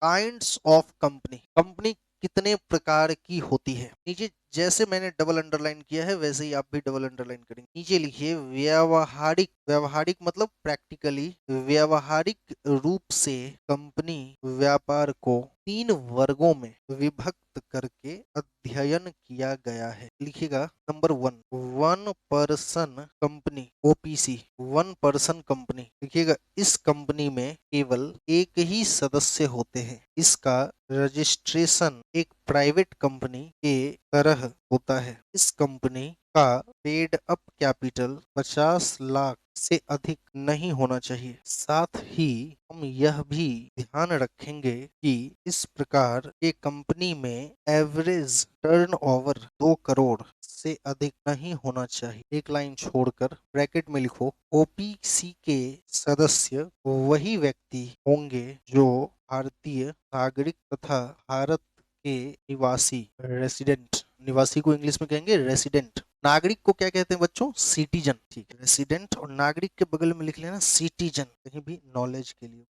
Kinds of company, company कितने प्रकार की होती है। नीचे जैसे मैंने डबल अंडरलाइन किया है वैसे ही आप भी डबल अंडरलाइन करेंगे। नीचे लिखिए व्यावहारिक, व्यावहारिक मतलब प्रैक्टिकली, व्यावहारिक रूप से कंपनी व्यापार को 3 वर्गों में विभक्त करके अध्ययन किया गया है। लिखिएगा number 1, one person company, OPC, one person company. लिखिएगा इस कंपनी में केवल एक ही सदस्य होते हैं। इसका रजिस्ट्रेशन एक प्राइवेट कंपनी के तरह होता है। इस कंपनी का पेड अप कैपिटल 50 लाख से अधिक नहीं होना चाहिए। साथ ही हम यह भी ध्यान रखेंगे कि इस प्रकार के कंपनी में एवरेज टर्नओवर 2 करोड़ से अधिक नहीं होना चाहिए। एक लाइन छोड़कर ब्रैकेट में लिखो, ओपीसी के सदस्य वही व्यक्ति होंगे जो भारतीय नागरिक तथा भारत के निवासी, रेसिडेंट, निवासी को इंग्लिश में कहेंगे रेसिडेंट, नागरिक को क्या कहते हैं बच्चों, सिटीजन। ठीक है, रेसिडेंट और नागरिक के बगल में लिख लेना सिटीजन, कहीं भी नॉलेज के लिए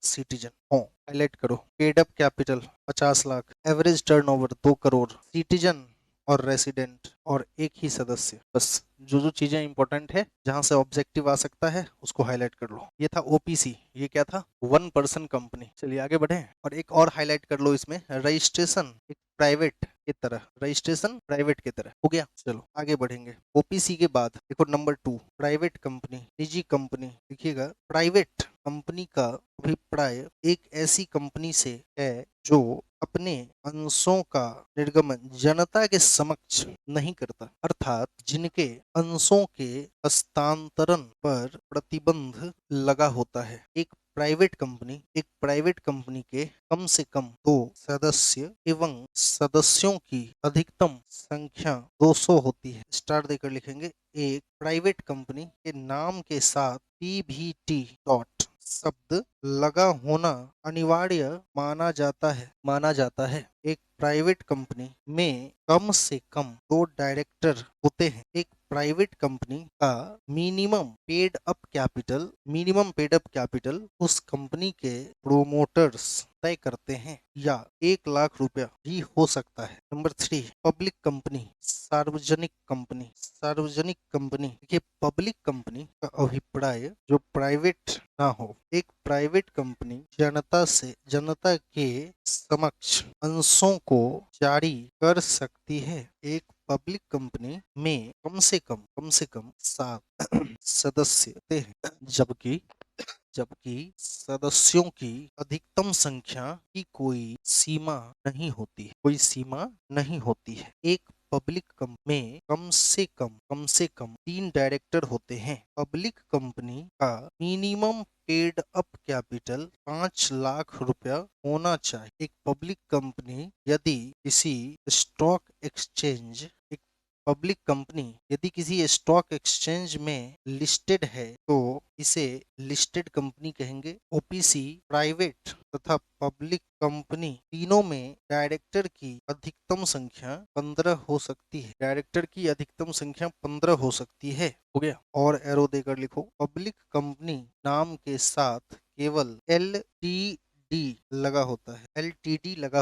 सिटीजन हो। हाईलाइट करो, paid up capital 50 lakh, average turnover 2 crore, citizen और रेसिडेंट और एक ही सदस्य। बस जो जो चीजें इंपॉर्टेंट है जहां से ऑब्जेक्टिव आ सकता है उसको हाईलाइट कर लो। ये था ओपीसी, ये क्या था, वन पर्सन कंपनी। चलिए आगे बढ़े और एक और हाईलाइट कर लो इसमें, रजिस्ट्रेशन एक प्राइवेट की तरह, रजिस्ट्रेशन प्राइवेट की तरह हो गया। चलो आगे बढ़ेंगे। ओपीसी के बाद देखो नंबर 2, प्राइवेट कंपनी, निजी कंपनी। देखिएगा प्राइवेट कंपनी का अभिप्राय एक ऐसी कंपनी से है जो अपने अंशों का निर्गमन जनता के समक्ष नहीं करता, अर्थात जिनके अंशों के हस्तांतरण पर प्रतिबंध लगा होता है। एक प्राइवेट कंपनी के कम से कम 2 सदस्य एवं सदस्यों की अधिकतम संख्या 200 होती है। स्टार देकर लिखेंगे, एक प्राइवेट कंपनी के नाम के साथ पीवीटी डॉट शब्द लगा होना अनिवार्य माना जाता है। एक प्राइवेट कंपनी में कम से कम 2 डायरेक्टर होते हैं। एक प्राइवेट कंपनी का मिनिमम पेड अप कैपिटल उस कंपनी के प्रोमोटर्स तय करते हैं या 1 लाख रुपया भी हो सकता है। नंबर 3, पब्लिक कंपनी, सार्वजनिक कंपनी। देखिए पब्लिक कंपनी का अभिप्राय जो प्राइवेट ना हो। एक प्राइवेट कंपनी जनता के समक्ष अंशों को जारी कर सकती है। एक पब्लिक कंपनी में कम से कम 7 सदस्य होते हैं, जबकि सदस्यों की अधिकतम संख्या की कोई सीमा नहीं होती है। एक पब्लिक कंपनी में कम से कम 3 डायरेक्टर होते हैं। पब्लिक कंपनी का minimum paid up capital 5 lakh रुपया होना चाहिए। एक पब्लिक कंपनी यदि किसी स्टॉक एक्सचेंज में लिस्टेड है तो इसे लिस्टेड कंपनी कहेंगे। ओपीसी, प्राइवेट तथा पब्लिक कंपनी तीनों में डायरेक्टर की अधिकतम संख्या 15 हो सकती है। हो गया। और एरो देकर लिखो, पब्लिक कंपनी नाम के साथ केवल एलटीडी लगा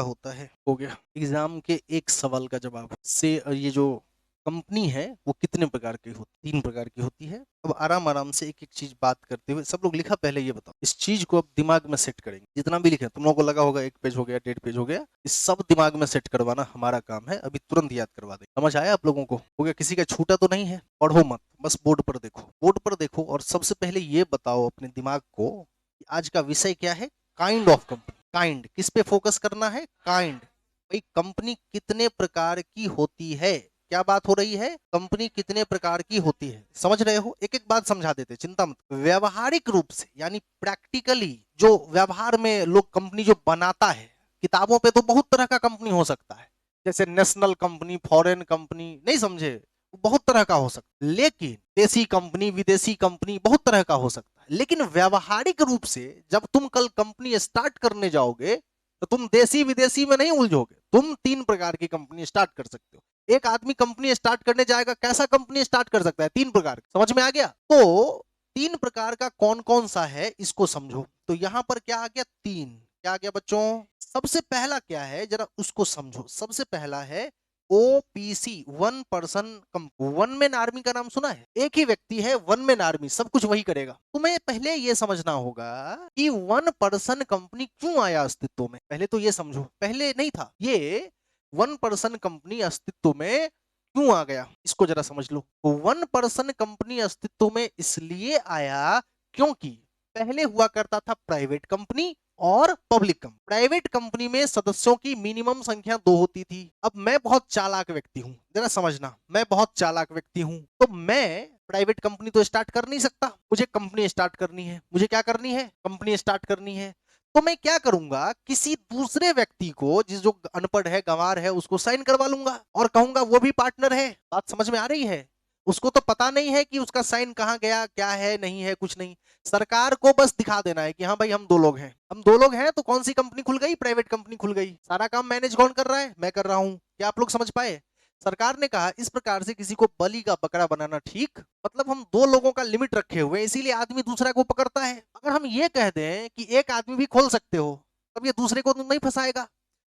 होता है। हो गया। एग्जाम के एक सवाल का जवाब से ये जो कंपनी है वो कितने प्रकार की होती, 3 प्रकार की होती है। अब आराम से एक एक चीज बात करते हुए, सब लोग लिखा पहले ये बताओ, इस चीज को अब दिमाग में सेट करेंगे। जितना भी लिखे तुम लोगों को लगा होगा 1 पेज हो गया, 1.5 पेज हो गया, इस सब दिमाग में सेट करवाना हमारा काम है। अभी तुरंत याद करवा दे। समझ आया आप लोगों को? हो गया? किसी का छूटा तो नहीं है? पढ़ो मत, बस बोर्ड पर देखो और सबसे पहले ये बताओ अपने दिमाग को, आज का विषय क्या है? Kind of company. काइंड किस पे फोकस करना है? काइंड। भाई कंपनी कितने प्रकार की होती है? क्या बात हो रही है? कंपनी कितने प्रकार की होती है? समझ रहे हो? एक एक बात समझा देते, चिंता मत। व्यवहारिक रूप से यानी प्रैक्टिकली जो व्यवहार में लोग कंपनी जो बनाता है, किताबों पे तो बहुत तरह का कंपनी हो सकता है, जैसे नेशनल कंपनी, फॉरेन कंपनी, नहीं समझे, बहुत तरह का हो सकता है। लेकिन देसी कंपनी, विदेशी कंपनी, बहुत तरह का हो सकता है। लेकिन व्यवहारिक रूप से जब तुम कल कंपनी स्टार्ट करने जाओगे तो तुम देसी विदेशी में नहीं उलझोगे। तुम 3 प्रकार की कंपनी स्टार्ट कर सकते हो। एक आदमी कंपनी स्टार्ट करने जाएगा, कैसा कंपनी स्टार्ट कर सकता है? 3 प्रकार। समझ में आ गया? तो 3 प्रकार का कौन कौन सा है इसको समझो। तो यहां पर क्या आ गया? 3। क्या आ गया बच्चों? सबसे पहला क्या है जरा उसको समझो। सबसे पहला है OPC, one person company. One man army का नाम सुना है? एक ही व्यक्ति है, वन मैन आर्मी, सब कुछ वही करेगा। तुम्हें पहले ये समझना होगा कि वन पर्सन कंपनी क्यों आया अस्तित्व में। पहले तो ये समझो, पहले नहीं था ये। वन पर्सन कंपनी अस्तित्व में क्यों आ गया, इसको जरा समझ लो। वन पर्सन कंपनी अस्तित्व में इसलिए आया क्योंकि पहले हुआ करता था प्राइवेट कंपनी और पब्लिक कंपनी। प्राइवेट कंपनी में सदस्यों की मिनिमम संख्या 2 होती थी। अब मैं बहुत चालाक व्यक्ति हूं, जरा समझना, मैं बहुत चालाक व्यक्ति हूं, तो मैं प्राइवेट कंपनी तो स्टार्ट कर नहीं सकता। मुझे कंपनी स्टार्ट करनी है। मुझे क्या करनी है? कंपनी स्टार्ट करनी है। तो मैं क्या करूंगा, किसी दूसरे व्यक्ति को, जिस जो अनपढ़ है, गंवार है, उसको साइन करवा लूंगा और कहूंगा वो भी पार्टनर है। बात समझ में आ रही है? उसको तो पता नहीं है कि उसका साइन कहाँ गया, क्या है, नहीं है, कुछ नहीं। सरकार को बस दिखा देना है कि हाँ भाई हम 2 लोग हैं। हम 2 लोग हैं तो कौन सी कंपनी खुल गई? प्राइवेट कंपनी खुल गई। सारा काम मैनेज कौन कर रहा है? मैं कर रहा हूं। क्या आप लोग समझ पाए? सरकार ने कहा इस प्रकार से किसी को बलि का बकरा बनाना ठीक, मतलब हम 2 लोगों का लिमिट रखे हुए, इसीलिए आदमी दूसरा को पकड़ता है। अगर हम ये कह दें कि एक आदमी भी खोल सकते हो, तब ये दूसरे को तो नहीं फंसाएगा।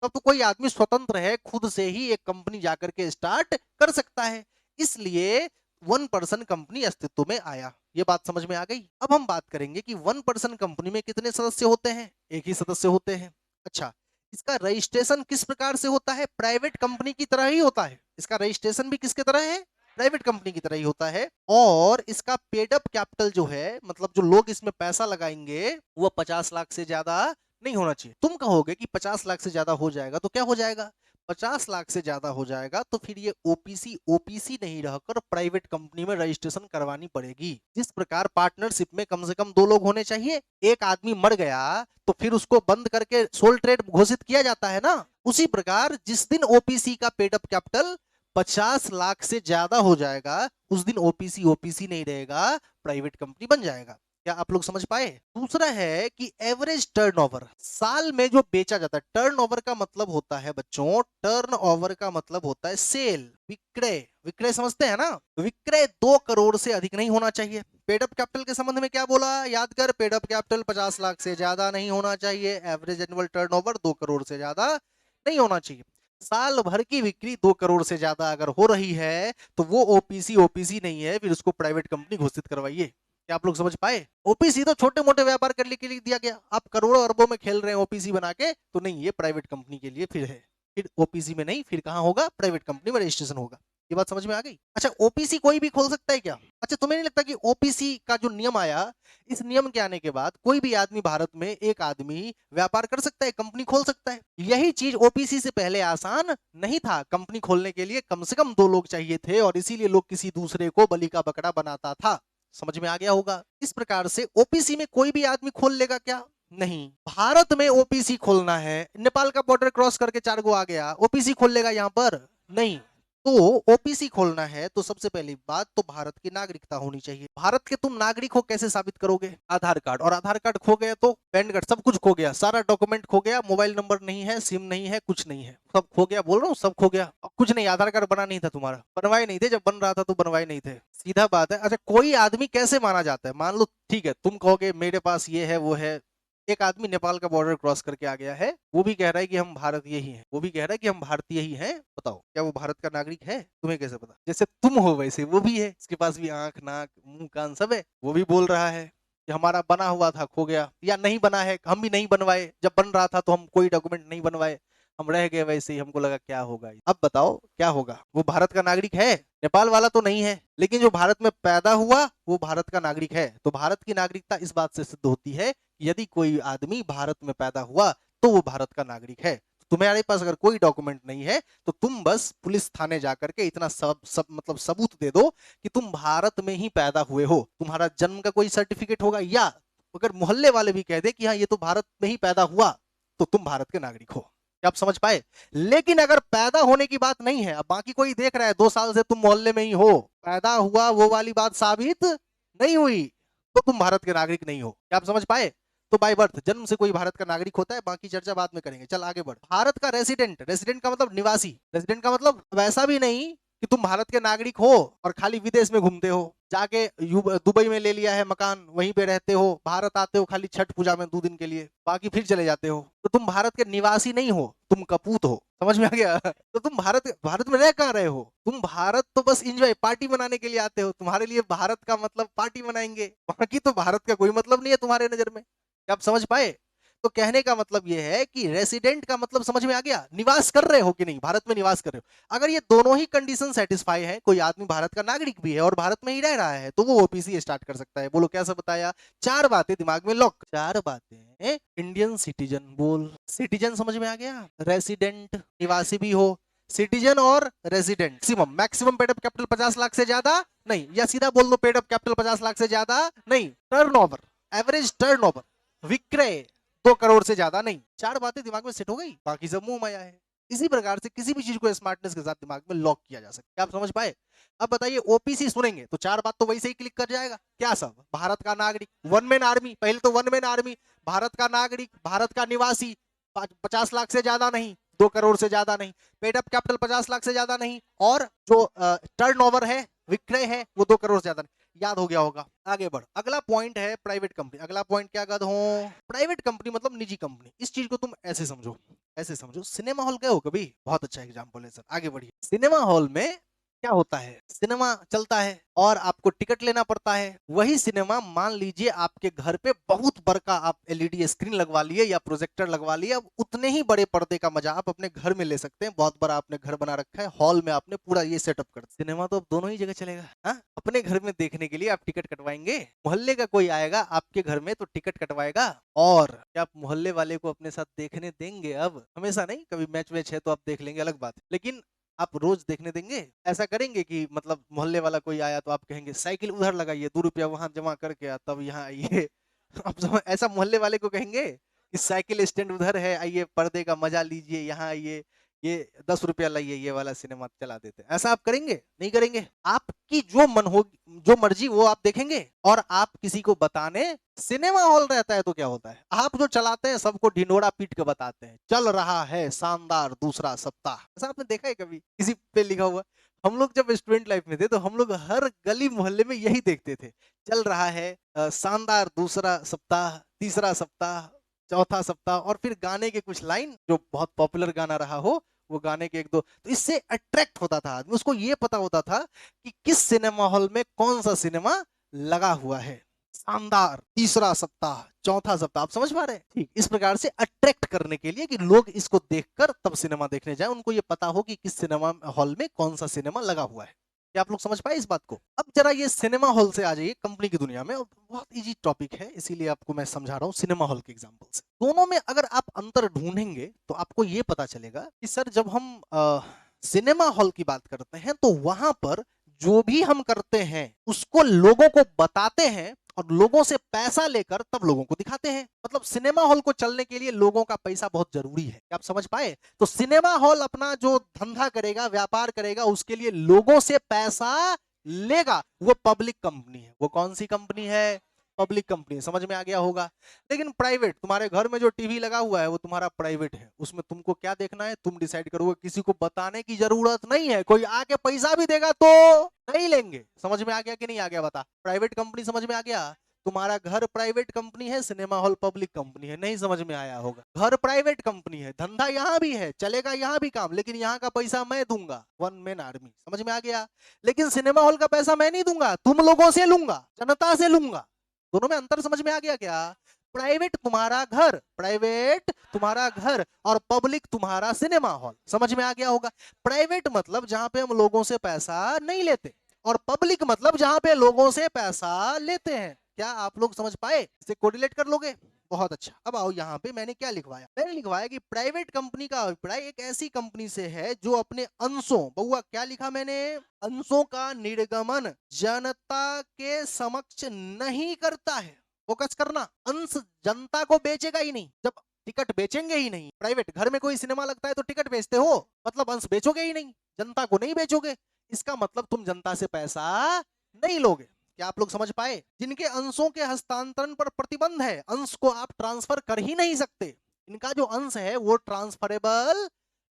तब तो कोई आदमी स्वतंत्र है, खुद से ही एक कंपनी जाकर के स्टार्ट कर सकता है। इसलिए वन पर्सन कंपनी अस्तित्व में आया। ये बात समझ में आ गई? अब हम बात करेंगे कि वन पर्सन कंपनी में कितने सदस्य होते हैं? एक ही सदस्य होते हैं। अच्छा, इसका रजिस्ट्रेशन किस प्रकार से होता है? प्राइवेट कंपनी की तरह ही होता है। इसका रजिस्ट्रेशन भी किसके तरह है? प्राइवेट कंपनी की तरह ही होता है। और इसका पेड अप कैपिटल जो है, मतलब जो लोग इसमें पैसा लगाएंगे, वो 50 लाख से ज्यादा नहीं होना चाहिए। तुम कहोगे कि 50 लाख से ज्यादा हो जाएगा तो क्या हो जाएगा? 50 लाख से ज्यादा हो जाएगा तो फिर ये ओपीसी ओपीसी नहीं रहकर प्राइवेट कंपनी में रजिस्ट्रेशन करवानी पड़ेगी। जिस प्रकार पार्टनरशिप में कम से कम 2 लोग होने चाहिए। एक आदमी मर गया तो फिर उसको बंद करके सोल ट्रेड घोषित किया जाता है ना। उसी प्रकार जिस दिन ओपीसी का पेड अप कैपिटल 50 लाख से ज्यादा हो जाएगा, उस दिन ओपीसी ओपीसी नहीं रहेगा, प्राइवेट कंपनी बन जाएगा। क्या आप लोग समझ पाए? दूसरा है कि एवरेज टर्नओवर, साल में जो बेचा जाता है। टर्नओवर का मतलब होता है बच्चों, टर्नओवर का मतलब होता है सेल, विक्रय। विक्रय समझते हैं ना? विक्रय 2 करोड़ से अधिक नहीं होना चाहिए। पेडअप कैपिटल के संबंध में क्या बोला? याद कर, पेडअप कैपिटल 50 लाख से ज्यादा नहीं होना चाहिए। एवरेज एनुअल टर्नओवर 2 करोड़ से ज्यादा नहीं होना चाहिए। साल भर की बिक्री 2 करोड़ से ज्यादा अगर हो रही है तो वो ओपीसी ओपीसी नहीं है, फिर उसको प्राइवेट कंपनी घोषित करवाइए। क्या आप लोग समझ पाए? ओपीसी तो छोटे मोटे व्यापार करने के लिए दिया गया। आप करोड़ों अरबों में खेल रहे हैं ओपीसी बना के, तो नहीं, ये प्राइवेट कंपनी के लिए फिर है। फिर ओपीसी में नहीं, फिर कहां होगा? प्राइवेट कंपनी में रजिस्ट्रेशन होगा। ये बात समझ में आ गई? अच्छा, ओपीसी कोई भी खोल सकता है क्या? अच्छा, तुम्हें नहीं लगता कि ओपीसी का जो नियम आया, इस नियम के आने के बाद कोई भी आदमी भारत में, एक आदमी व्यापार कर सकता है, कंपनी खोल सकता है? यही चीज ओपीसी से पहले आसान नहीं था। कंपनी खोलने के लिए कम से कम 2 लोग चाहिए थे और इसीलिए लोग किसी दूसरे को बलि का बकरा बनाता था। समझ में आ गया होगा? इस प्रकार से ओपीसी में कोई भी आदमी खोल लेगा क्या? नहीं। भारत में ओपीसी खोलना है, नेपाल का बॉर्डर क्रॉस करके 4 गो आ गया, ओपीसी खोल लेगा यहां पर? नहीं। तो ओपीसी खोलना है तो सबसे पहली बात तो भारत की नागरिकता होनी चाहिए। भारत के तुम नागरिक हो कैसे साबित करोगे? आधार कार्ड, और आधार कार्ड खो गया तो पैन कार्ड, सब कुछ खो गया, सारा डॉक्यूमेंट खो गया, मोबाइल नंबर नहीं है, सिम नहीं है, कुछ नहीं है, सब खो गया। बोल रहा हूँ सब खो गया। और कुछ नहीं, आधार कार्ड बना नहीं था तुम्हारा, बनवाए नहीं थे, जब बन रहा था तो बनवाए नहीं थे। सीधा बात है। अच्छा, कोई आदमी कैसे माना जाता है? मान लो ठीक है, तुम कहोगे मेरे पास ये है वो है। एक आदमी नेपाल का बॉर्डर क्रॉस करके आ गया है, वो भी कह रहा है कि हम भारतीय ही हैं, वो भी कह रहा है कि हम भारतीय ही हैं। बताओ, क्या वो भारत का नागरिक है? तुम्हें कैसे पता? जैसे तुम हो वैसे वो भी है, उसके पास भी आंख, नाक, मुंह, कान सब है। वो भी बोल रहा है कि हमारा बना हुआ था, खो गया, या नहीं बना है, हम भी नहीं बनवाए, जब बन रहा था तो हम कोई डॉक्यूमेंट नहीं बनवाए, हम रह गए वैसे ही, हमको लगा क्या होगा। अब बताओ क्या होगा? वो भारत का नागरिक है? नेपाल वाला तो नहीं है, लेकिन जो भारत में पैदा हुआ वो भारत का नागरिक है। तो भारत की नागरिकता इस बात से सिद्ध होती है, यदि कोई आदमी भारत में पैदा हुआ तो वो भारत का नागरिक है। तुम्हारे पास अगर कोई डॉक्यूमेंट नहीं है तो तुम बस पुलिस थाने जाकर के इतना सब मतलब सबूत दे दो कि तुम भारत में ही पैदा हुए हो। तुम्हारा जन्म का कोई सर्टिफिकेट होगा, या अगर मोहल्ले वाले भी कह दे कि हाँ ये तो भारत में ही पैदा हुआ, तो तुम भारत के नागरिक हो। क्या आप समझ पाए? लेकिन अगर पैदा होने की बात नहीं है, अब बाकी कोई देख रहा है 2 साल से तुम मोहल्ले में ही हो, पैदा हुआ वो वाली बात साबित नहीं हुई, तो तुम भारत के नागरिक नहीं हो। क्या आप समझ पाए? तो बाय बर्थ, जन्म से कोई भारत का नागरिक होता है, बाकी चर्चा बाद में करेंगे। चल आगे बढ़। भारत का रेसिडेंट, रेसिडेंट का मतलब निवासी, रेसिडेंट का मतलब वैसा भी नहीं कि तुम भारत के नागरिक हो और खाली विदेश में घूमते हो, जाके दुबई में ले लिया है मकान, वहीं पे रहते हो, भारत आते हो खाली छठ पूजा में 2 दिन के लिए, बाकी फिर चले जाते हो, तो तुम भारत के निवासी नहीं हो, तुम कपूत हो। समझ में आ गया? तो तुम भारत भारत में रह कहाँ रहे हो? तुम भारत तो बस एंजॉय पार्टी मनाने के लिए आते हो, तुम्हारे लिए भारत का मतलब पार्टी मनाएंगे, बाकी तो भारत का कोई मतलब नहीं है तुम्हारे नजर में। क्या आप समझ पाए? तो कहने का मतलब यह है कि रेसिडेंट का मतलब समझ में आ गया, निवास कर रहे हो कि नहीं, भारत में निवास कर रहे हो। अगर ये दोनों ही कंडीशन सेटिस्फाई है, कोई आदमी भारत का नागरिक भी है और भारत में ही रह रहा है, तो वो ओपीसी स्टार्ट कर सकता है। बोलो कैसे बताया? 4 बातें दिमाग में लॉक, 4 बातें। इंडियन सिटीजन, बोल सिटीजन समझ में आ गया, रेसिडेंट निवासी भी हो, सिटीजन और resident. Maximum maximum paid up capital 50 lakh से ज्यादा नहीं, या सीधा बोल दो पेड अप कैपिटल 50 लाख से ज्यादा नहीं, टर्नओवर, एवरेज टर्नओवर, विक्रय 2 करोड़ से ज्यादा नहीं। 4 बातें दिमाग में सेट हो गई, बाकी सब मुंह माया है। इसी प्रकार से किसी भी चीज को स्मार्टनेस के साथ दिमाग में लॉक किया जा सकता है। आप समझ पाए? अब बताइए, ओपीसी सुनेंगे तो 4 बात तो वैसे ही क्लिक कर जाएगा। क्या सब? भारत का नागरिक, वन मैन आर्मी, पहले तो वन मैन आर्मी, भारत का नागरिक, भारत का निवासी, 50 लाख से ज्यादा नहीं, 2 करोड़ से ज्यादा नहीं, पेड अप कैपिटल 50 लाख से ज्यादा नहीं, और जो टर्नओवर है, विक्रय है, वो 2 करोड़ से ज्यादा नहीं। याद हो गया होगा। आगे बढ़, अगला पॉइंट है प्राइवेट कंपनी। अगला पॉइंट क्या गद हो? प्राइवेट कंपनी मतलब निजी कंपनी। इस चीज को तुम ऐसे समझो, ऐसे समझो, सिनेमा हॉल गए हो कभी? बहुत अच्छा एग्जांपल है सर, आगे बढ़िए। सिनेमा हॉल में क्या होता है? सिनेमा चलता है और आपको टिकट लेना पड़ता है। वही सिनेमा मान लीजिए आपके घर पे बहुत बड़का आप एलईडी स्क्रीन लगवा लिए या प्रोजेक्टर लगवा लिए, अब उतने ही बड़े पर्दे का मजा आप अपने घर में ले सकते हैं। बहुत बड़ा आपने घर बना रखा है, हॉल में आपने पूरा ये सेटअप कर दिया। सिनेमा तो अब दोनों ही जगह चलेगा। हाँ, अपने घर में देखने के लिए आप टिकट कटवाएंगे, मोहल्ले का कोई आएगा आपके घर में तो टिकट कटवाएगा, और क्या आप मोहल्ले वाले को अपने साथ देखने देंगे? अब हमेशा नहीं, कभी मैच वैच है तो आप देख लेंगे, अलग बात है, लेकिन आप रोज देखने देंगे? ऐसा करेंगे कि मतलब मोहल्ले वाला कोई आया तो आप कहेंगे साइकिल उधर लगाइए, 2 रुपया वहां जमा करके तब यहाँ आइए। आप ऐसा मोहल्ले वाले को कहेंगे कि साइकिल स्टैंड उधर है, आइए पर्दे का मजा लीजिए, यहाँ आइए, ये 10 रुपया लाइए, ये वाला सिनेमा चला देते हैं। ऐसा आप करेंगे? नहीं करेंगे। आपकी जो मन हो, जो मर्जी वो आप देखेंगे। और आप किसी को बताने, सिनेमा हॉल रहता है तो क्या होता है, आप जो चलाते हैं सबको ढिंडोरा पीट के बताते हैं, चल रहा है शानदार दूसरा सप्ताह। ऐसा आपने देखा है कभी किसी पे लिखा हुआ? हम लोग जब स्टूडेंट लाइफ में थे तो हम लोग हर गली मोहल्ले में यही देखते थे, चल रहा है शानदार दूसरा सप्ताह, तीसरा सप्ताह, चौथा सप्ताह, और फिर गाने के कुछ लाइन जो बहुत पॉपुलर गाना रहा हो, वो गाने के 1-2, तो इससे अट्रैक्ट होता था आदमी। उसको ये पता होता था कि किस सिनेमा हॉल में कौन सा सिनेमा लगा हुआ है, शानदार तीसरा सप्ताह, चौथा सप्ताह। आप समझ पा रहे हैं? ठीक इस प्रकार से अट्रैक्ट करने के लिए कि लोग इसको देखकर तब सिनेमा देखने जाए, उनको ये पता हो कि किस सिनेमा हॉल में कौन सा सिनेमा लगा हुआ है। क्या आप लोग समझ पाए इस बात को? अब जरा ये सिनेमा हॉल से आ जाइए कंपनी की दुनिया में। बहुत इजी टॉपिक है, इसीलिए आपको मैं समझा रहा हूँ सिनेमा हॉल के एग्जांपल से। दोनों में अगर आप अंतर ढूंढेंगे तो आपको ये पता चलेगा कि सर जब हम सिनेमा हॉल की बात करते हैं तो वहां पर जो भी हम करते हैं उसको लोगों को बताते हैं और लोगों से पैसा लेकर तब लोगों को दिखाते हैं। मतलब सिनेमा हॉल को चलने के लिए लोगों का पैसा बहुत जरूरी है। क्या आप समझ पाए? तो सिनेमा हॉल अपना जो धंधा करेगा, व्यापार करेगा, उसके लिए लोगों से पैसा लेगा। वो पब्लिक कंपनी है। वो कौन सी कंपनी है? Public company. समझ में आ गया होगा। लेकिन प्राइवेट, तुम्हारे घर में जो टीवी लगा हुआ है वो तुम्हारा प्राइवेट है, उसमें तुमको क्या देखना है तुम डिसाइड करोगे, किसी को बताने की जरूरत नहीं है। कोई आके पैसा भी देगा तो नहीं लेंगे। समझ में आ गया कि नहीं आ गया बता? प्राइवेट कंपनी समझ में आ गया? तुम्हारा घर प्राइवेट कंपनी है, सिनेमा हॉल पब्लिक कंपनी है। नहीं समझ में आया होगा? घर प्राइवेट कंपनी है, धंधा यहाँ भी है, चलेगा यहाँ भी काम, लेकिन यहाँ का पैसा मैं दूंगा, वन मैन आर्मी। समझ में आ गया? लेकिन सिनेमा हॉल का पैसा मैं नहीं दूंगा, तुम लोगों से लूंगा, जनता से लूंगा। दोनों में अंतर समझ में आ गया क्या? प्राइवेट तुम्हारा घर, प्राइवेट तुम्हारा घर, और पब्लिक तुम्हारा सिनेमा हॉल। समझ में आ गया होगा? प्राइवेट मतलब जहां पे हम लोगों से पैसा नहीं लेते, और पब्लिक मतलब जहां पे लोगों से पैसा लेते हैं। क्या आप लोग समझ पाए? इसे कोरिलेट कर लोगे? बहुत अच्छा। अब आओ यहाँ पे मैंने क्या लिखवाया। मैंने लिखवाया कि प्राइवेट कंपनी का अभिप्राय एक ऐसी कंपनी से है जो अपने अंशों, बउआ क्या लिखा मैंने, अंशों का निर्गमन जनता के समक्ष नहीं करता है। फोकस करना, अंश जनता को बेचेगा ही नहीं। जब टिकट बेचेंगे ही नहीं, प्राइवेट घर में कोई सिनेमा लगता है तो टिकट बेचते हो, मतलब अंश बेचोगे ही नहीं, जनता को नहीं बेचोगे। इसका मतलब तुम जनता से पैसा नहीं लोगे। क्या आप लोग समझ पाए? जिनके अंशों के हस्तांतरण पर प्रतिबंध है, अंश को आप ट्रांसफर कर ही नहीं सकते। इनका जो अंश है वो ट्रांसफरेबल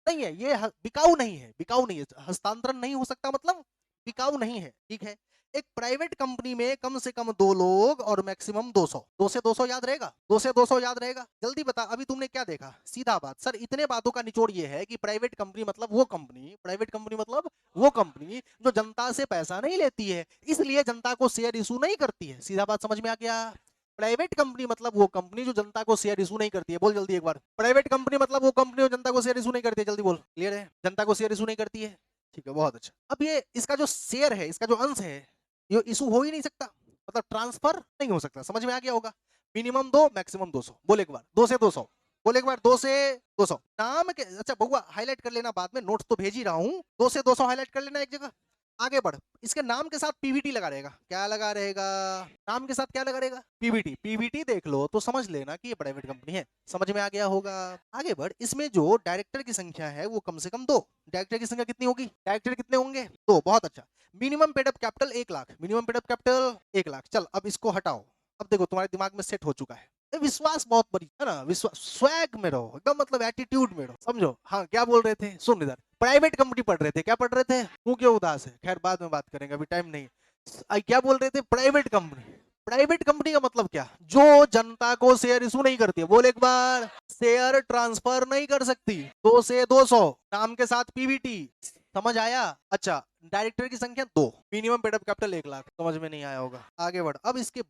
नहीं है, ये बिकाऊ नहीं है, बिकाऊ नहीं है, हस्तांतरण नहीं हो सकता, मतलब बिकाऊ नहीं है, ठीक है। एक प्राइवेट कंपनी में कम से कम 2 लोग और मैक्सिमम 200। 2 से 200 याद रहेगा, 2 से 200 याद रहेगा। जल्दी बता, अभी तुमने क्या देखा? सीधा बात सर, इतने बातों का निचोड़ ये है कि प्राइवेट कंपनी मतलब वो कंपनी, प्राइवेट कंपनी मतलब वो कंपनी जो जनता से पैसा नहीं लेती है, इसलिए जनता को शेयर इशू नहीं करती है। सीधा बात समझ में आ गया? प्राइवेट कंपनी मतलब वो कंपनी जो जनता को शेयर इशू नहीं करती है। बोल जल्दी एक बार, प्राइवेट कंपनी मतलब वो कंपनी जो जनता को शेयर इशू नहीं करती है। जल्दी बोल, क्लियर है? जनता को शेयर इशू नहीं करती है, ठीक है, बहुत अच्छा। अब ये इसका जो शेयर है, इसका जो अंश है, ये इशू हो ही नहीं सकता, मतलब ट्रांसफर नहीं हो सकता। समझ में आ गया होगा? Minimum 2 maximum 200। बोल एक बार, 2 से 200। बोल एक बार, 2 से 200 नाम के। अच्छा बउआ, हाईलाइट कर लेना, बाद में नोट्स तो भेज ही रहा हूं। 2 से 200 हाईलाइट कर लेना एक जगह। आगे बढ़, इसके नाम के साथ पीवीटी लगा रहेगा। क्या लगा रहेगा? नाम के साथ क्या लगा रहेगा? पीवीटी। पीवीटी देख लो तो समझ लेना कि ये प्राइवेट कंपनी है। समझ में आ गया होगा? आगे बढ़, इसमें जो डायरेक्टर की संख्या है वो कम से कम 2। डायरेक्टर की संख्या कितनी होगी? डायरेक्टर कितने होंगे? 2। बहुत अच्छा। Minimum paid up capital 1 lakh. Minimum paid up capital 1 lakh. चल अब इसको हटाओ। अब देखो तुम्हारे दिमाग में सेट हो चुका है। विश्वास बहुत बड़ी है ना, विश्वास स्वैग में रहो एकदम, मतलब एटीट्यूड में रहो, समझो। हाँ क्या बोल रहे थे? सुन इधर, प्राइवेट कंपनी पढ़ रहे थे। क्या पढ़ रहे थे? तू क्यों उदास है? खैर बाद में बात करेंगे, अभी टाइम नहीं। क्या बोल रहे थे? Private company. प्राइवेट कंपनी का मतलब क्या? जो जनता को शेयर इशू नहीं करती है। बोल एक बार, शेयर ट्रांसफर नहीं कर सकती। 2 से 200 नाम के साथ पीवीटी। समझ आया? अच्छा, डायरेक्टर की संख्या 2, मिनिमम पेडअप कैपिटल 1 लाख। समझ में नहीं आया होगा? आगे बढ़। अब इसके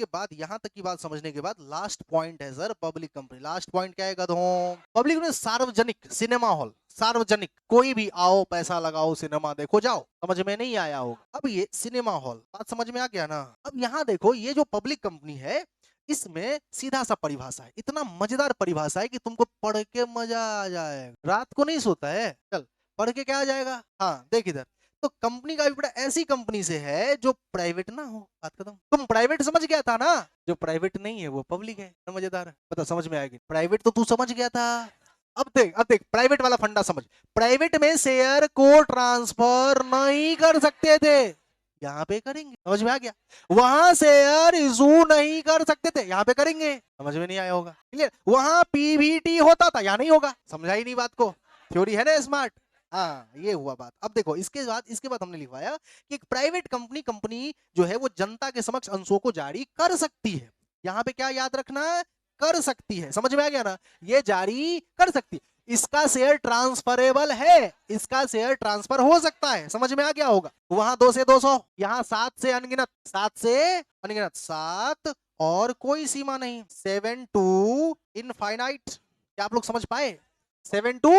बाद यहां तक की बात समझने के बाद लास्ट पॉइंट है sir, public company. Last point क्या है गधों? पब्लिक में सार्वजनिक सिनेमा हॉल। सार्वजनिक, कोई भी आओ, पैसा लगाओ, सिनेमा देखो, जाओ। समझ में नहीं आया होगा? अब ये सिनेमा हॉल, बात समझ में आ गया ना? अब यहाँ देखो, ये जो पब्लिक कंपनी है, इसमें सीधा सा परिभाषा है, इतना मजेदार परिभाषा है कि तुमको पढ़ के मजा आ जाएगा। रात को नहीं सोता है? चल पढ़ के क्या आ जाएगा। हाँ देख इधर, तो कंपनी का अभिप्राय ऐसी कंपनी से है जो प्राइवेट ना हो। बात खत्म। तुम प्राइवेट समझ गया था ना? जो प्राइवेट नहीं है वो पब्लिक है। मजेदार है, पता समझ में आएगी। प्राइवेट तो तू समझ गया था। अब देख प्राइवेट वाला फंडा समझ। प्राइवेट में शेयर को ट्रांसफर नहीं कर सकते थे, यहाँ पे करेंगे। समझ में आ गया? वहां शेयर इशू नहीं कर सकते थे, यहाँ पे करेंगे। समझ में नहीं आया होगा? क्लियर? वहां पीवीटी होता था, यहाँ नहीं होगा। समझा ही नहीं बात को? थ्योरी है ना स्मार्ट? हाँ ये हुआ बात। अब देखो इसके बाद हमने लिखवाया कि एक प्राइवेट कंपनी जो है वो जनता के समक्ष अंशों को जारी कर सकती है। यहाँ पे क्या याद रखना है? कर सकती है। समझ में आ गया ना? ये जारी कर सकती है। इसका शेयर ट्रांसफरेबल है, इसका शेयर ट्रांसफर हो सकता है। समझ में आ गया होगा? वहां 2 से 200, यहाँ 7 से अनगिनत। 7 से अनगिनत, 7 और कोई सीमा नहीं। 7 टू इनफाइनाइट। क्या आप लोग समझ पाए? 7 टू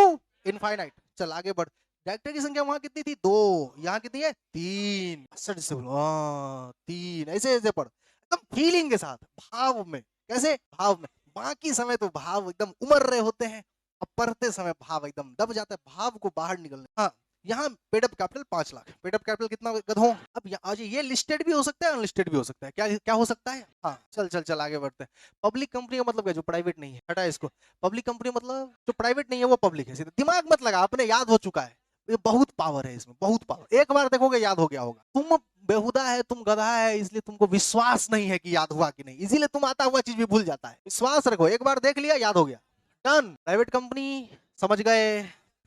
इनफाइनाइट। चल आगे बढ़। डायरेक्टर की संख्या वहां कितनी थी? 2। यहाँ कितनी है? 3। से बोलो, 3। ऐसे ऐसे पढ़, एकदम फीलिंग के साथ, भाव में। कैसे? भाव में। बाकी समय तो भाव एकदम उमड़ रहे होते हैं, अब पढ़ते समय भाव एकदम दब जाता है, भाव को बाहर निकलने। हाँ, यहाँ paid up capital 5 lakh. Paid up capital कितना गधों? अब आज ये लिस्टेड भी हो सकता है, अनलिस्टेड भी हो सकता है। क्या क्या हो सकता है? हाँ चल चल चल आगे बढ़ते हैं। पब्लिक कंपनी का मतलब क्या? जो प्राइवेट नहीं है। हटा इसको। पब्लिक कंपनी मतलब जो प्राइवेट नहीं है वो पब्लिक है। सीधा दिमाग मत लगा, अपने याद हो चुका है। ये बहुत पावर है इसमें, बहुत पावर। एक बार देखोगे याद हो गया होगा। तुम बेहुदा है, तुम गधा है, इसलिए तुमको विश्वास नहीं है कि याद हुआ कि नहीं, इसीलिए तुम आता हुआ चीज भी भूल जाता है। विश्वास रखो, एक बार देख लिया याद हो गया। डन। प्राइवेट कंपनी समझ गए?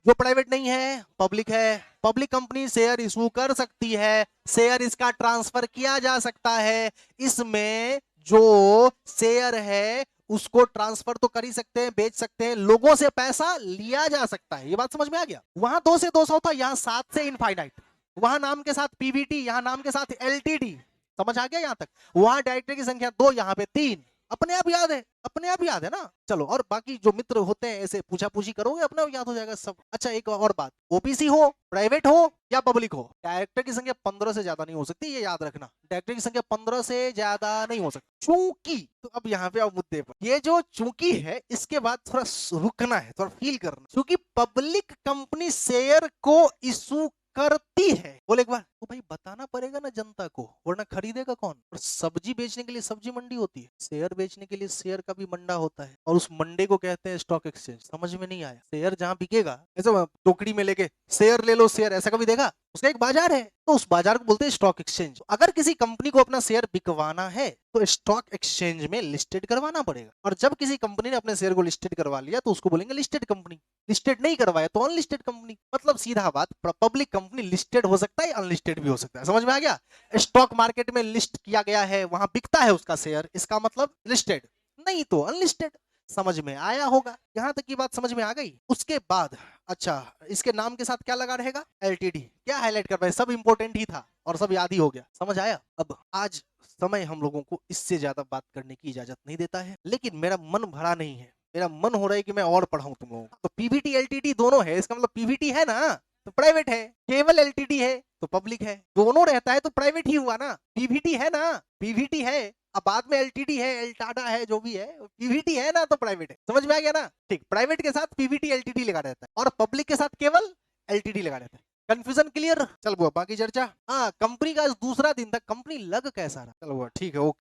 जो प्राइवेट नहीं है पब्लिक है। पब्लिक कंपनी शेयर इशू कर सकती है, शेयर इसका ट्रांसफर किया जा सकता है। इसमें जो शेयर है उसको ट्रांसफर तो कर ही सकते हैं, बेच सकते हैं, लोगों से पैसा लिया जा सकता है। ये बात समझ में आ गया? वहां 2 से 200 था, यहाँ 7 से इनफाइनाइट। वहां नाम के साथ पीवीटी, यहाँ नाम के साथ एलटीडी। समझ आ गया यहां तक? वहां डायरेक्टर की संख्या 2, यहाँ पे 3। अपने आप याद है, अपने आप याद है ना? चलो, और बाकी जो मित्र होते हैं ऐसे पूछा पूछी करोगे, अपने आप याद हो जाएगा सब। अच्छा एक और बात, ओपीसी हो, प्राइवेट हो या पब्लिक हो, डायरेक्टर की संख्या 15 से ज्यादा नहीं हो सकती, ये याद रखना। डायरेक्टर की संख्या 15 से ज्यादा नहीं हो सकती। चूंकि, तो अब यहाँ पे आओ मुद्दे पर। ये जो चूंकि है, इसके बाद थोड़ा रुकना है, थोड़ा फील करना। क्योंकि पब्लिक कंपनी शेयर को इशू करती है। बोले एक बार, तो भाई बताना पड़ेगा ना जनता को, वरना खरीदेगा कौन? और सब्जी बेचने के लिए सब्जी मंडी होती है, शेयर बेचने के लिए शेयर का भी मंडा होता है, और उस मंडे को कहते हैं स्टॉक एक्सचेंज। समझ में नहीं आया? शेयर जहां बिकेगा, ऐसे टोकरी में लेके शेयर ले लो, शेयर, ऐसा कभी देखा? उसका एक बाजार है, तो उस बाजार को बोलते हैं स्टॉक एक्सचेंज। अगर किसी कंपनी को अपना शेयर बिकवाना है तो स्टॉक एक्सचेंज में लिस्टेड करवाना पड़ेगा, और जब किसी कंपनी ने अपने शेयर को लिस्टेड करवा लिया तो उसको बोलेंगे लिस्टेड कंपनी। लिस्टेड नहीं करवाया तो अनलिस्टेड कंपनी। मतलब सीधा बात, पब्लिक कंपनी लिस्टेड हो सकता है, अनलिस्टेड भी हो सकता है। समझ में आ गया? स्टॉक मार्केट में लिस्ट किया गया है, वहां बिकता है उसका शेयर, इसका मतलब लिस्टेड, नहीं तो अनलिस्टेड। समझ में आया होगा? यहां तक की बात समझ में आ गई? उसके बाद अच्छा, इसके नाम के साथ क्या लगा रहेगा? एलटीडी। क्या हाईलाइट कर रहे हैं? सब इंपॉर्टेंट ही था और सब याद ही हो गया। समझ आया? अब आज समय हम लोगों को इससे ज्यादा बात करने की इजाजत नहीं देता है, लेकिन मेरा मन भरा नहीं है। मेरा मन हो रहा है कि मैं और पढ़ाऊं तुम लोगों को। तो पीवीटी एलटीडी दोनों है, इसका मतलब पीवीटी है ना तो प्राइवेट है, केवल एलटीडी है तो पब्लिक है। दोनों रहता है तो प्राइवेट ही हुआ ना। पीवीटी है ना, पीवीटी है, अब बाद में एलटीडी है, एल्टाडा है, जो भी है, पीवीटी है ना तो प्राइवेट है। समझ में आ गया ना? ठीक, प्राइवेट के साथ पीवीटी एलटीडी लगा रहता है और पब्लिक के साथ केवल एलटीडी लगा रहता है। Confusion clear? चल बुआ बाकी चर्चा। हाँ, कंपनी का आज दूसरा दिन था, कंपनी लग कैसा रहा? चलो बुआ ठीक है, ओके।